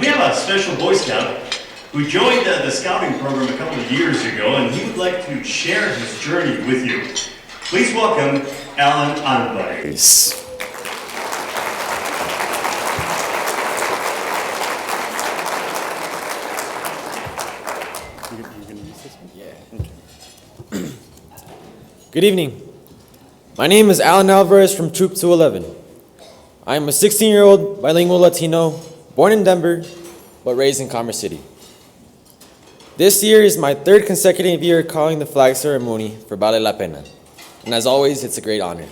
We have a special Boy Scout who joined the scouting program a couple of years ago, and he would like to share his journey with you. Please welcome Alan Alvarez. Good evening. My name is Alan Alvarez from Troop 211. I am a 16-year-old bilingual Latino, born in Denver, but raised in Commerce City. This year is my third consecutive year calling the flag ceremony for Vale La Pena, and as always, it's a great honor.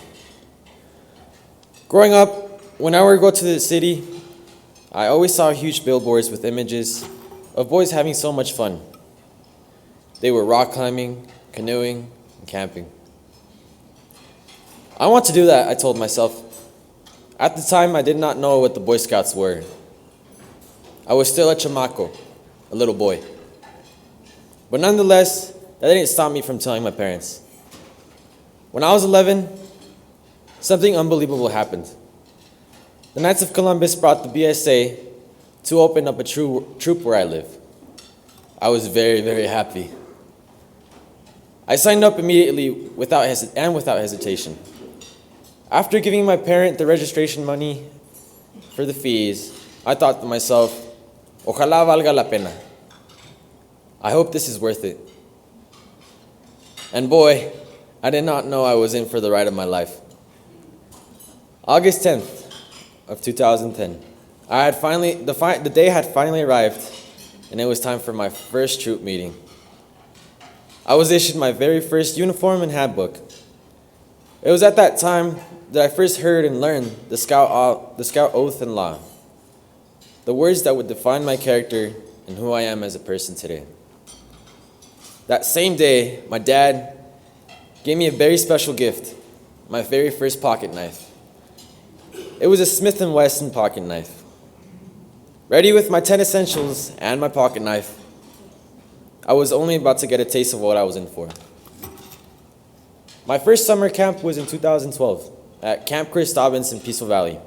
Growing up, whenever I go to the city, I always saw huge billboards with images of boys having so much fun. They were rock climbing, canoeing, and camping. I want to do that, I told myself. At the time, I did not know what the Boy Scouts were. I was still a chamaco, a little boy. But nonetheless, that didn't stop me from telling my parents. When I was 11, something unbelievable happened. The Knights of Columbus brought the BSA to open up a troop where I live. I was very, very happy. I signed up immediately without hesitation. After giving my parent the registration money for the fees, I thought to myself, ojalá valga la pena. I hope this is worth it. And boy, I did not know I was in for the ride of my life. August 10th of 2010, the day had finally arrived, and it was time for my first troop meeting. I was issued my very first uniform and handbook. It was at that time that I first heard and learned the Scout oath and law, the words that would define my character and who I am as a person today. That same day, my dad gave me a very special gift, my very first pocket knife. It was a Smith & Wesson pocket knife. Ready with my 10 essentials and my pocket knife, I was only about to get a taste of what I was in for. My first summer camp was in 2012 at Camp Chris Dobbins in Peaceful Valley.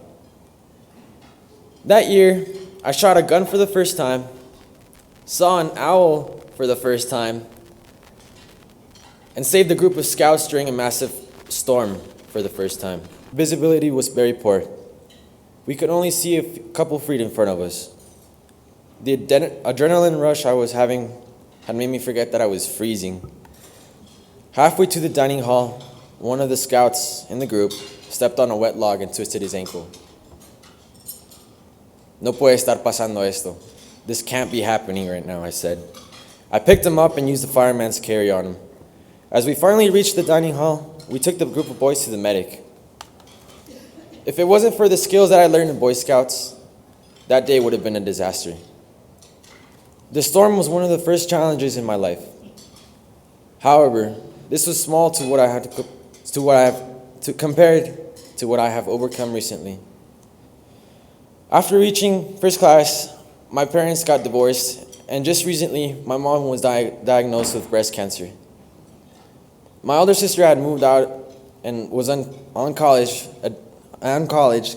That year, I shot a gun for the first time, saw an owl for the first time, and saved a group of scouts during a massive storm for the first time. Visibility was very poor. We could only see a couple feet in front of us. The adrenaline rush I was having had made me forget that I was freezing. Halfway to the dining hall, one of the scouts in the group stepped on a wet log and twisted his ankle. No puede estar pasando esto. This can't be happening right now, I said. I picked him up and used the fireman's carry on him. As we finally reached the dining hall, we took the group of boys to the medic. If it wasn't for the skills that I learned in Boy Scouts, that day would have been a disaster. The storm was one of the first challenges in my life. However, this was small to what I had compared to what I have overcome recently. After reaching first class, my parents got divorced, and just recently, my mom was diagnosed with breast cancer. My older sister had moved out and was on college,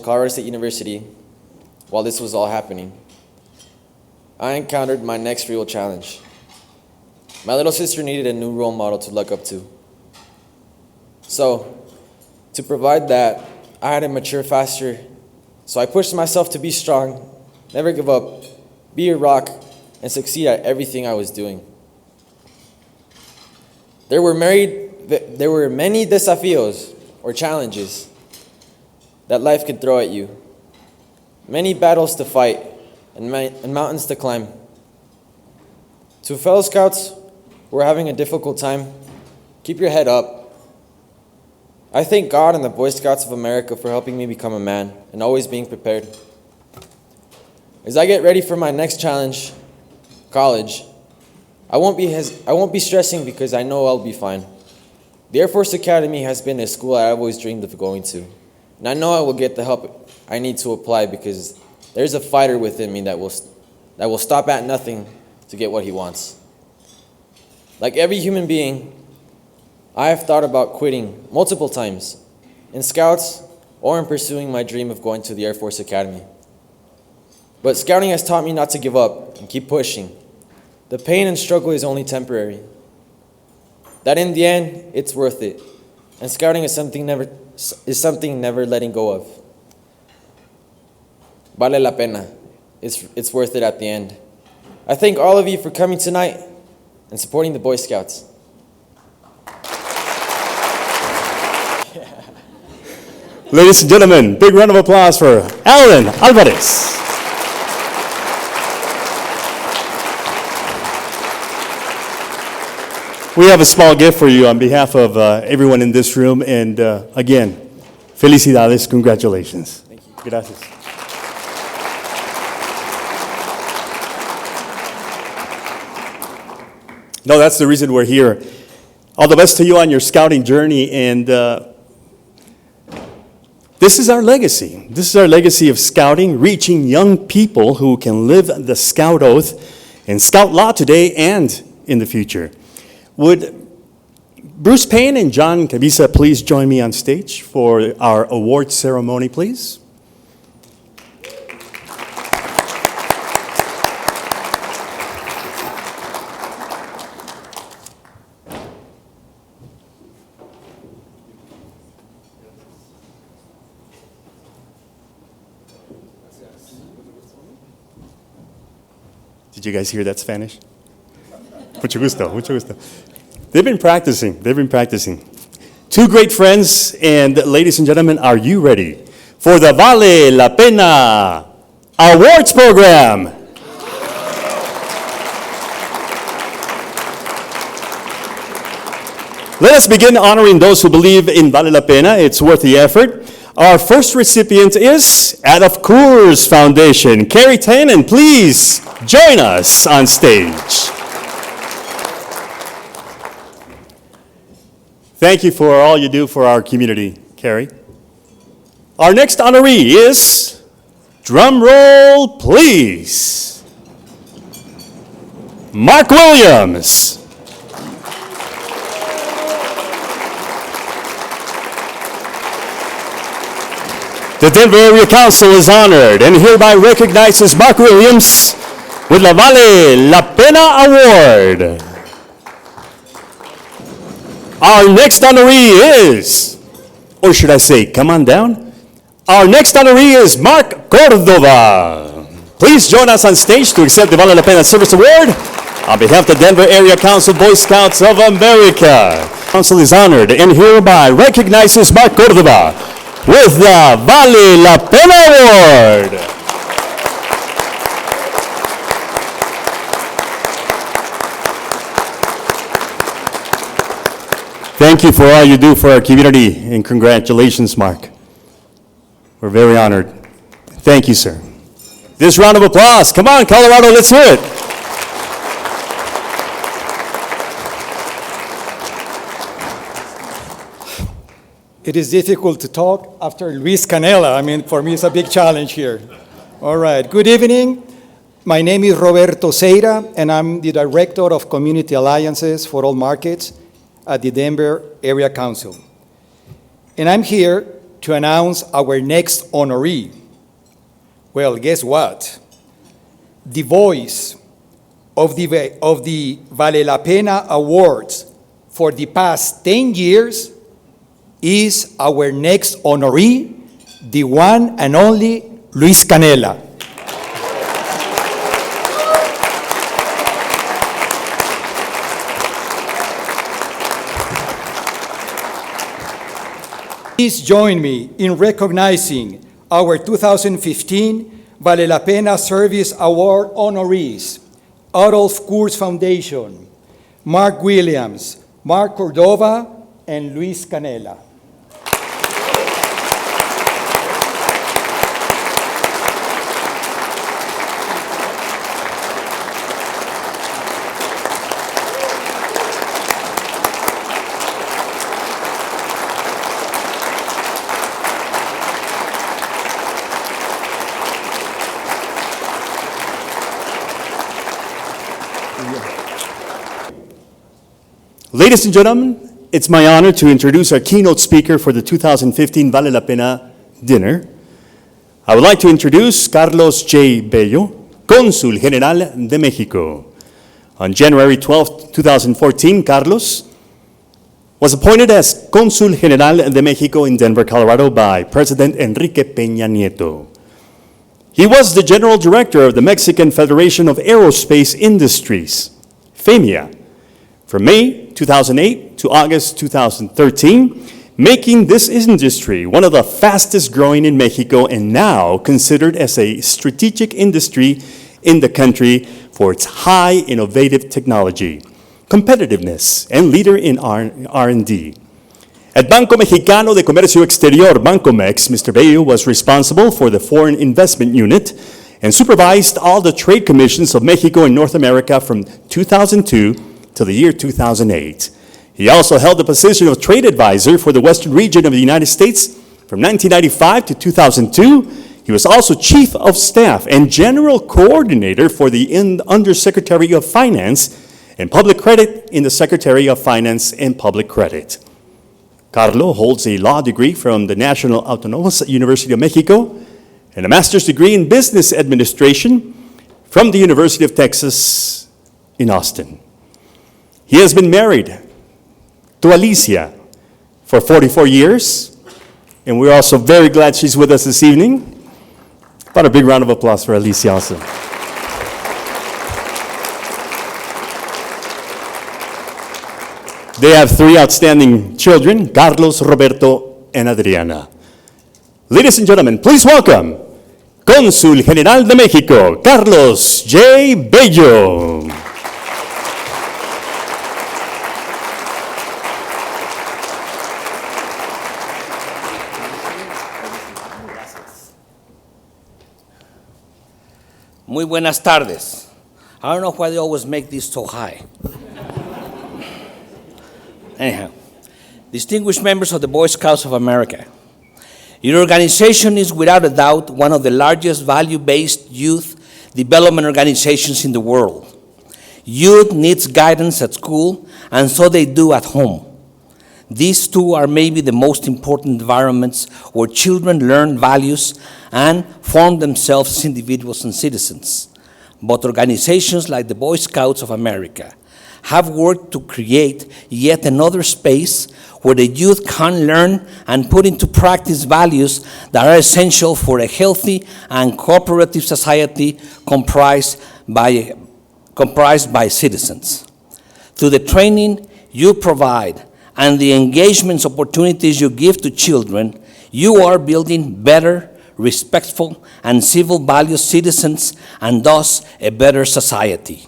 Colorado State University, while this was all happening. I encountered my next real challenge. My little sister needed a new role model to look up to. So, to provide that, I had to mature faster. So I pushed myself to be strong, never give up, be a rock, and succeed at everything I was doing. There were many desafíos, or challenges, that life could throw at you. Many battles to fight, and mountains to climb. To fellow scouts who are having a difficult time, keep your head up. I thank God and the Boy Scouts of America for helping me become a man and always being prepared. As I get ready for my next challenge, college, I won't be stressing because I know I'll be fine. The Air Force Academy has been a school I've always dreamed of going to, and I know I will get the help I need to apply because there's a fighter within me that will stop at nothing to get what he wants. Like every human being, I have thought about quitting multiple times, in Scouts or in pursuing my dream of going to the Air Force Academy. But scouting has taught me not to give up and keep pushing. The pain and struggle is only temporary. That in the end, it's worth it. And scouting is something never letting go of. Vale la pena. It's worth it at the end. I thank all of you for coming tonight and supporting the Boy Scouts. Ladies and gentlemen, big round of applause for Alan Alvarez. We have a small gift for you on behalf of everyone in this room, and again, felicidades, congratulations. Thank you. Gracias. No, that's the reason we're here. All the best to you on your scouting journey, and this is our legacy. This is our legacy of scouting, reaching young people who can live the Scout Oath and Scout Law today and in the future. Would Bruce Payne and John Cabisa please join me on stage for our award ceremony, please? Did you guys hear that Spanish? Mucho gusto, mucho gusto. They've been practicing. Two great friends, and ladies and gentlemen, are you ready for the Vale La Pena Awards Program? Let us begin honoring those who believe in Vale La Pena. It's worth the effort. Our first recipient is Out of Coors Foundation. Carrie Tannen, please join us on stage. Thank you for all you do for our community, Carrie. Our next honoree is, drum roll please, Mark Williams. The Denver Area Council is honored and hereby recognizes Mark Williams with the Vale La Pena Award. Our next honoree is, or should I say, come on down. Our next honoree is Mark Cordova. Please join us on stage to accept the Vale La Pena Service Award on behalf of the Denver Area Council Boy Scouts of America. Council is honored and hereby recognizes Mark Cordova with the Vale La Pena Award. Thank you for all you do for our community, and congratulations, Mark. We're very honored. Thank you, sir. This round of applause. Come on, Colorado, let's hear it. It is difficult to talk after Luis Canela. I mean, for me, it's a big challenge here. All right, good evening. My name is Roberto Seira, and I'm the Director of Community Alliances for All Markets at the Denver Area Council. And I'm here to announce our next honoree. Well, guess what? The voice of the Vale La Pena Awards for the past 10 years is our next honoree, the one and only Luis Canela. Please join me in recognizing our 2015 Vale La Pena Service Award honorees, Adolf Coors Foundation, Mark Williams, Mark Cordova, and Luis Canela. Ladies and gentlemen, it's my honor to introduce our keynote speaker for the 2015 Vale La Pena dinner. I would like to introduce Carlos J. Bello, Cónsul General de Mexico. On January 12, 2014, Carlos was appointed as Cónsul General de Mexico in Denver, Colorado by President Enrique Peña Nieto. He was the General Director of the Mexican Federation of Aerospace Industries, FEMIA, from May 2008 to August 2013, making this industry one of the fastest growing in Mexico and now considered as a strategic industry in the country for its high innovative technology, competitiveness, and leader in R&D. At Banco Mexicano de Comercio Exterior, Bancomex, Mr. Bello was responsible for the foreign investment unit and supervised all the trade commissions of Mexico and North America from 2002 to the year 2008. He also held the position of trade advisor for the Western region of the United States from 1995 to 2002. He was also chief of staff and general coordinator for the Undersecretary of Finance and Public Credit in the Secretary of Finance and Public Credit. Carlo holds a law degree from the National Autonomous University of Mexico and a master's degree in business administration from the University of Texas in Austin. He has been married to Alicia for 44 years, and we're also very glad she's with us this evening. About a big round of applause for Alicia also. They have three outstanding children, Carlos, Roberto, and Adriana. Ladies and gentlemen, please welcome Cónsul General de México, Carlos J. Bello. Muy buenas tardes. I don't know why they always make this so high. Anyhow, distinguished members of the Boy Scouts of America, your organization is without a doubt one of the largest value-based youth development organizations in the world. Youth needs guidance at school, and so they do at home. These two are maybe the most important environments where children learn values and form themselves as individuals and citizens. But organizations like the Boy Scouts of America have worked to create yet another space where the youth can learn and put into practice values that are essential for a healthy and cooperative society comprised by citizens. Through the training you provide and the engagements opportunities you give to children, you are building better, respectful, and civil values citizens, and thus a better society.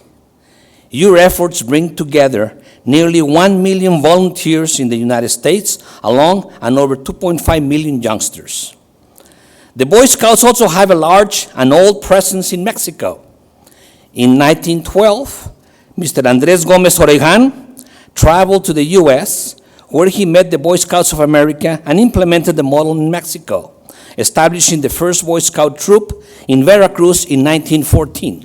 Your efforts bring together nearly 1 million volunteers in the United States, along and over 2.5 million youngsters. The Boy Scouts also have a large and old presence in Mexico. In 1912, Mr. Andrés Gómez Oregan traveled to the U.S., where he met the Boy Scouts of America and implemented the model in Mexico, establishing the first Boy Scout troop in Veracruz in 1914.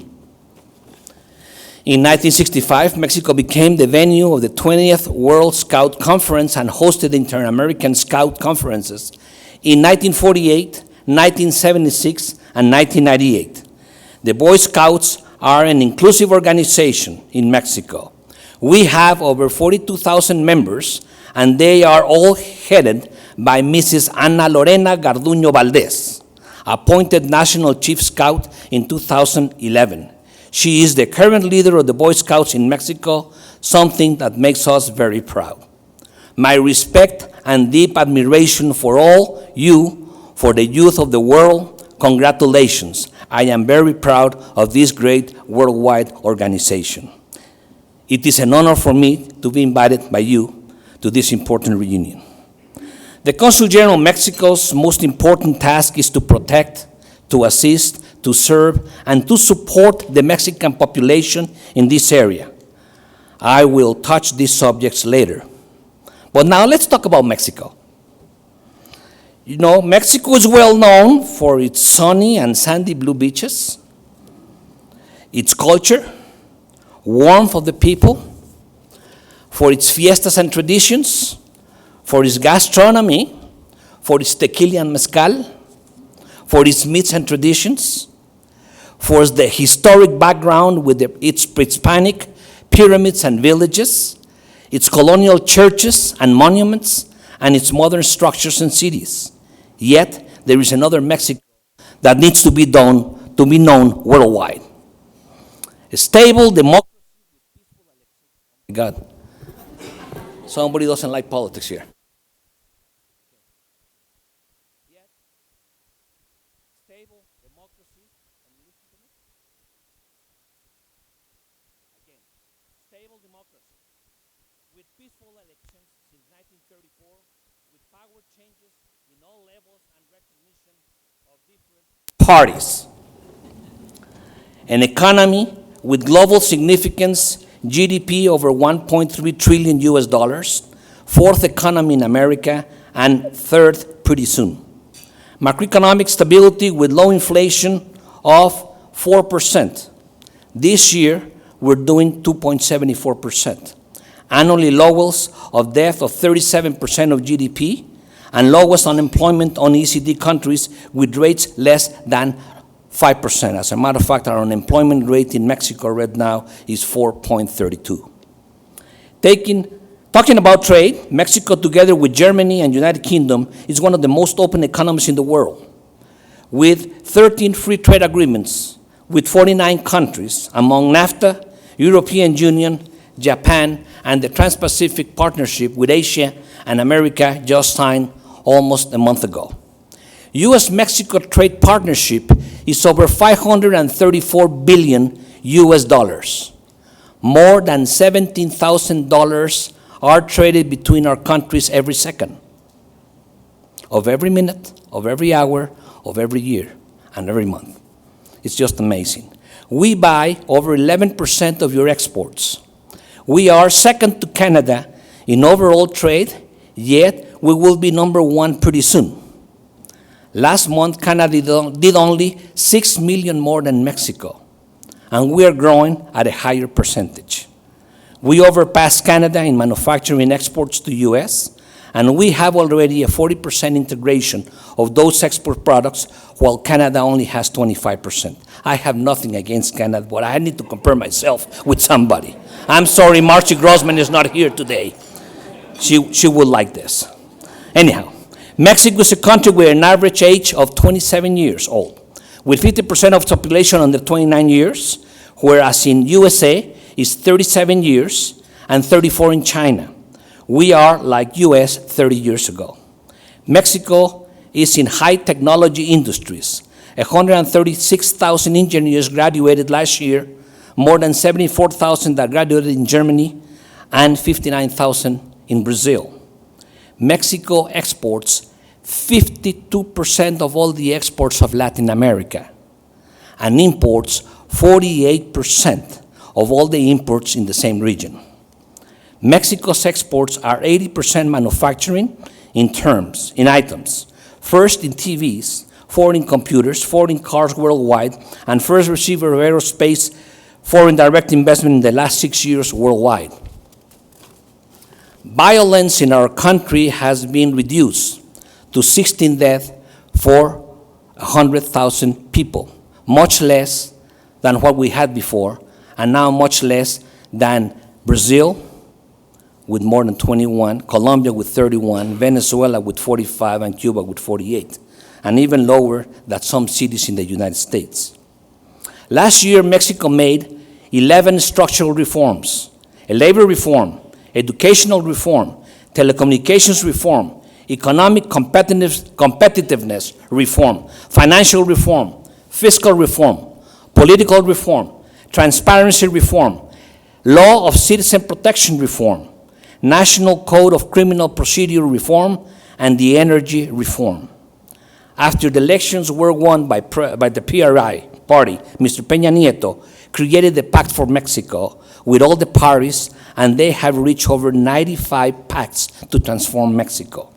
In 1965, Mexico became the venue of the 20th World Scout Conference and hosted the Inter-American Scout Conferences in 1948, 1976, and 1998. The Boy Scouts are an inclusive organization in Mexico. We have over 42,000 members, and they are all headed by Mrs. Ana Lorena Garduño Valdez, appointed National Chief Scout in 2011. She is the current leader of the Boy Scouts in Mexico, something that makes us very proud. My respect and deep admiration for all you, for the youth of the world, congratulations. I am very proud of this great worldwide organization. It is an honor for me to be invited by you to this important reunion. The Consul General of Mexico's most important task is to protect, to assist, to serve, and to support the Mexican population in this area. I will touch these subjects later. But now let's talk about Mexico. You know, Mexico is well known for its sunny and sandy blue beaches, its culture, warmth of the people, for its fiestas and traditions, for its gastronomy, for its tequila and mezcal, for its myths and traditions, for the historic background with its Hispanic pyramids and villages, its colonial churches and monuments, and its modern structures and cities. Yet, there is another Mexico that needs to be known worldwide. A stable democracy. God, somebody doesn't like politics here. Yet, stable democracy, and listen to me. Again, stable democracy with peaceful elections since 1934, with power changes in all levels and recognition of different parties. An economy with global significance, GDP over 1.3 trillion US dollars, fourth economy in America, and third pretty soon. Macroeconomic stability with low inflation of 4%. This year, we're doing 2.74%. Annually lowest of debt of 37% of GDP, and lowest unemployment on OECD countries with rates less than 5%. As a matter of fact, our unemployment rate in Mexico right now is 4.32. Talking about trade, Mexico together with Germany and United Kingdom is one of the most open economies in the world, with 13 free trade agreements with 49 countries among NAFTA, European Union, Japan, and the Trans-Pacific Partnership with Asia and America just signed almost a month ago. U.S.-Mexico trade partnership is over $534 billion US dollars. More than $17,000 are traded between our countries every second, of every minute, of every hour, of every year, and every month. It's just amazing. We buy over 11% of your exports. We are second to Canada in overall trade, yet we will be number one pretty soon. Last month, Canada did only 6 million more than Mexico, and we are growing at a higher percentage. We overpassed Canada in manufacturing exports to U.S., and we have already a 40% integration of those export products, while Canada only has 25%. I have nothing against Canada, but I need to compare myself with somebody. I'm sorry, Marcy Grossman is not here today. She would like this. Anyhow, Mexico is a country with an average age of 27 years old, with 50% of the population under 29 years, whereas in USA is 37 years and 34 in China. We are like US 30 years ago. Mexico is in high technology industries. 136,000 engineers graduated last year, more than 74,000 that graduated in Germany, and 59,000 in Brazil. Mexico exports 52% of all the exports of Latin America and imports 48% of all the imports in the same region. Mexico's exports are 80% manufacturing in items. First in TVs, foreign computers, foreign cars worldwide, and first receiver of aerospace foreign direct investment in the last 6 years worldwide. Violence in our country has been reduced to 16 deaths for 100,000 people, much less than what we had before, and now much less than Brazil with more than 21, Colombia with 31, Venezuela with 45, and Cuba with 48, and even lower than some cities in the United States. Last year, Mexico made 11 structural reforms: a labor reform, educational reform, telecommunications reform, economic competitiveness reform, financial reform, fiscal reform, political reform, transparency reform, law of citizen protection reform, national code of criminal procedure reform, and the energy reform. After the elections were won by the PRI party, Mr. Peña Nieto created the Pact for Mexico with all the parties, and they have reached over 95 pacts to transform Mexico.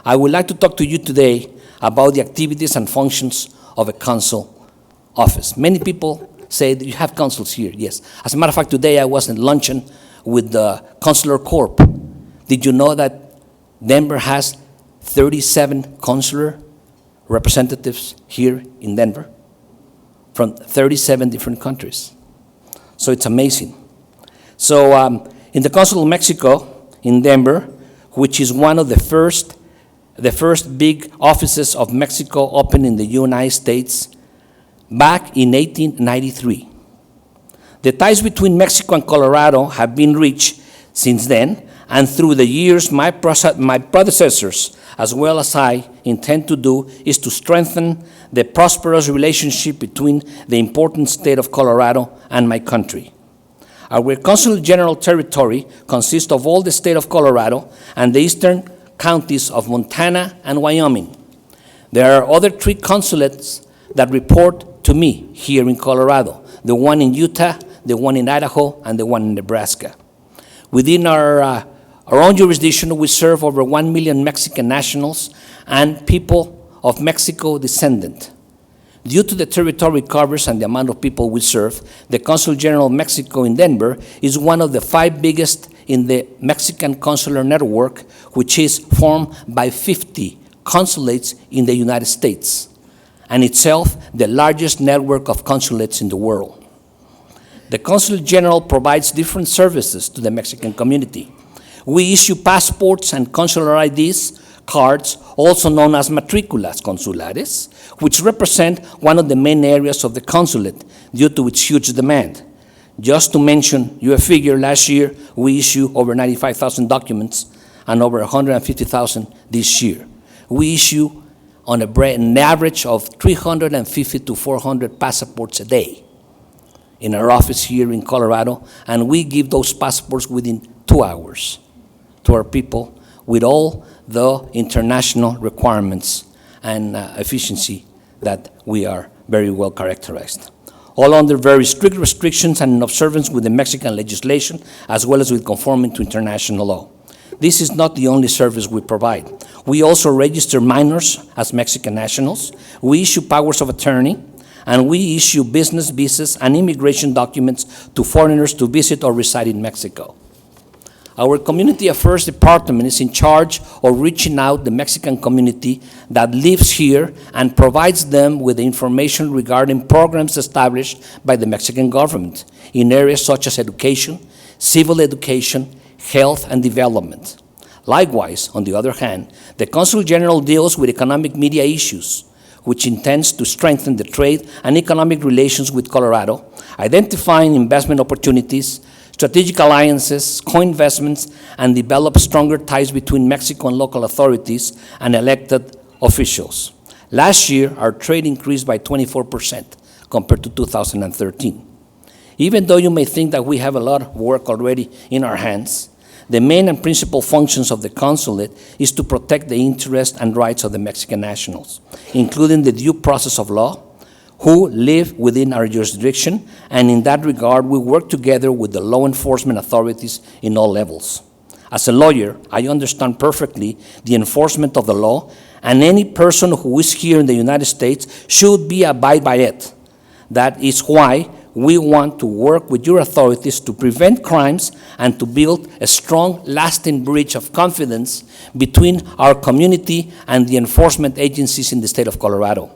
I would like to talk to you today about the activities and functions of a consul office. Many people say that you have consuls here. Yes. As a matter of fact, today I was at luncheon with the Consular Corp. Did you know that Denver has 37 consular representatives here in Denver from 37 different countries. So it's amazing. So in the Consulate of Mexico in Denver, which is one of the first big offices of Mexico opened in the United States back in 1893. The ties between Mexico and Colorado have been rich since then, and through the years, my predecessors, as well as I, intend to do is to strengthen the prosperous relationship between the important state of Colorado and my country. Our Consul General territory consists of all the state of Colorado and the eastern counties of Montana and Wyoming. There are other 3 consulates that report to me here in Colorado, the one in Utah, the one in Idaho, and the one in Nebraska. Within our own jurisdiction, we serve over 1 million Mexican nationals and people of Mexico descendant. Due to the territory it covers and the amount of people we serve, the Consul General of Mexico in Denver is one of the 5 biggest in the Mexican consular network, which is formed by 50 consulates in the United States, and itself the largest network of consulates in the world. The Consul General provides different services to the Mexican community. We issue passports and consular IDs, cards, also known as matriculas consulares, which represent one of the main areas of the consulate due to its huge demand. Just to mention you a figure, last year we issued over 95,000 documents and over 150,000 this year. We issue on an average of 350 to 400 passports a day in our office here in Colorado, and we give those passports within 2 hours to our people with all the international requirements and efficiency that we are very well characterized. All under very strict restrictions and in observance with the Mexican legislation, as well as with conforming to international law. This is not the only service we provide. We also register minors as Mexican nationals. We issue powers of attorney, and we issue business visas and immigration documents to foreigners to visit or reside in Mexico. Our Community Affairs Department is in charge of reaching out the Mexican community that lives here and provides them with the information regarding programs established by the Mexican government in areas such as education, civil education, health, and development. Likewise, on the other hand, the Consul General deals with economic media issues, which intends to strengthen the trade and economic relations with Colorado, identifying investment opportunities, strategic alliances, co-investments, and develop stronger ties between Mexico and local authorities and elected officials. Last year, our trade increased by 24% compared to 2013. Even though you may think that we have a lot of work already in our hands, the main and principal functions of the consulate is to protect the interests and rights of the Mexican nationals, including the due process of law, who live within our jurisdiction, and in that regard, we work together with the law enforcement authorities in all levels. As a lawyer, I understand perfectly the enforcement of the law, and any person who is here in the United States should abide by it. That is why we want to work with your authorities to prevent crimes and to build a strong, lasting bridge of confidence between our community and the enforcement agencies in the state of Colorado.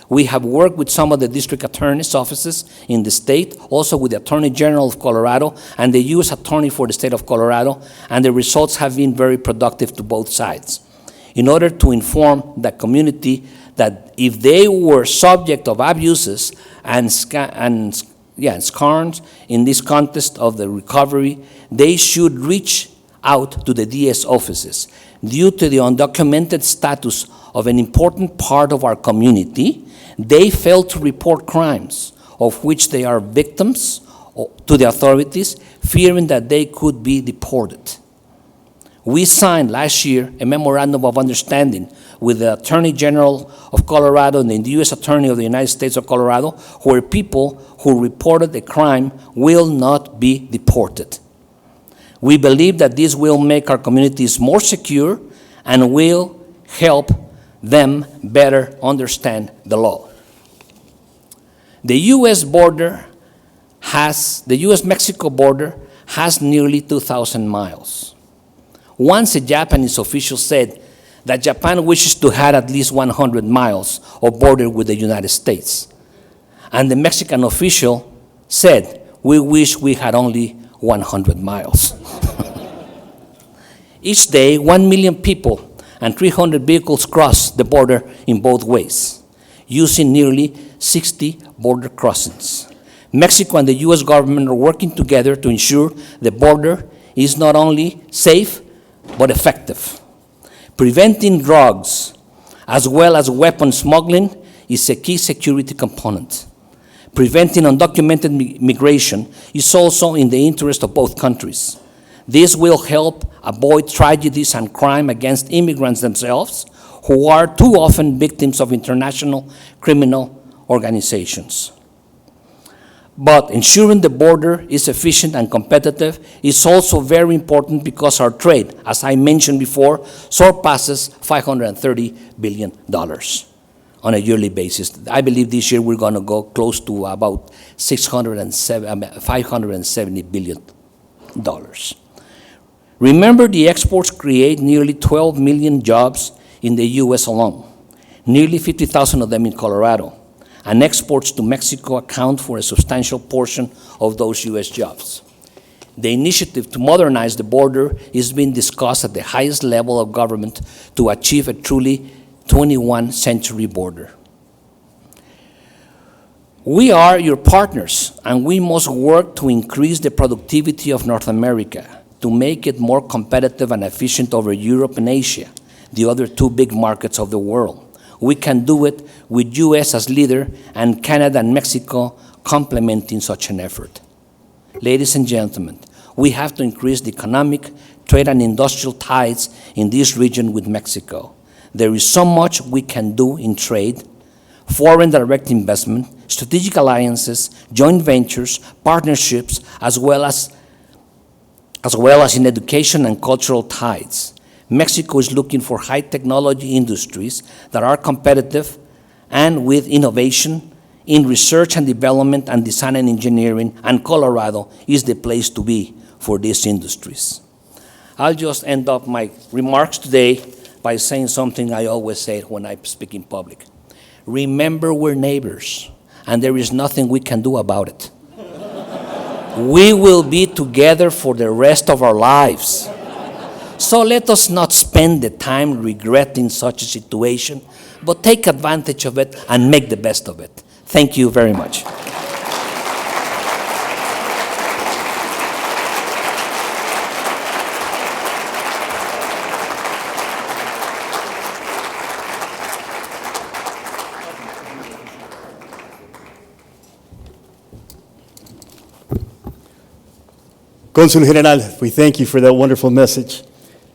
We have worked with some of the district attorneys' offices in the state, also with the Attorney General of Colorado and the U.S. Attorney for the state of Colorado, and the results have been very productive to both sides. In order to inform the community that if they were subject of abuses and scams in this context of the recovery, they should reach out to the DS offices. Due to the undocumented status of an important part of our community, they fail to report crimes of which they are victims to the authorities, fearing that they could be deported. We signed last year a memorandum of understanding with the Attorney General of Colorado and the U.S. Attorney of the United States of Colorado, where people who reported a crime will not be deported. We believe that this will make our communities more secure and will help them better understand the law. The U.S.-Mexico border has nearly 2,000 miles. Once a Japanese official said that Japan wishes to have at least 100 miles of border with the United States. And the Mexican official said, we wish we had only 100 miles. Each day, 1 million people and 300 vehicles cross the border in both ways, using nearly 60 border crossings. Mexico and the U.S. government are working together to ensure the border is not only safe, but effective. Preventing drugs, as well as weapon smuggling, is a key security component. Preventing undocumented migration is also in the interest of both countries. This will help avoid tragedies and crime against immigrants themselves, who are too often victims of international criminal organizations. But ensuring the border is efficient and competitive is also very important because our trade, as I mentioned before, surpasses $530 billion on a yearly basis. I believe this year we're going to go close to about $570 billion. Remember, the exports create nearly 12 million jobs in the U.S. alone, nearly 50,000 of them in Colorado. And exports to Mexico account for a substantial portion of those U.S. jobs. The initiative to modernize the border is being discussed at the highest level of government to achieve a truly 21st century border. We are your partners, and we must work to increase the productivity of North America, to make it more competitive and efficient over Europe and Asia, the other two big markets of the world. We can do it with U.S. as leader and Canada and Mexico complementing such an effort. Ladies and gentlemen, we have to increase the economic, trade, and industrial ties in this region with Mexico. There is so much we can do in trade, foreign direct investment, strategic alliances, joint ventures, partnerships, as well as in education and cultural ties. Mexico is looking for high technology industries that are competitive and with innovation in research and development and design and engineering, and Colorado is the place to be for these industries. I'll just end up my remarks today by saying something I always say when I speak in public. Remember, we're neighbors, and there is nothing we can do about it. We will be together for the rest of our lives. So let us not spend the time regretting such a situation, but take advantage of it and make the best of it. Thank you very much. Consul General, we thank you for that wonderful message.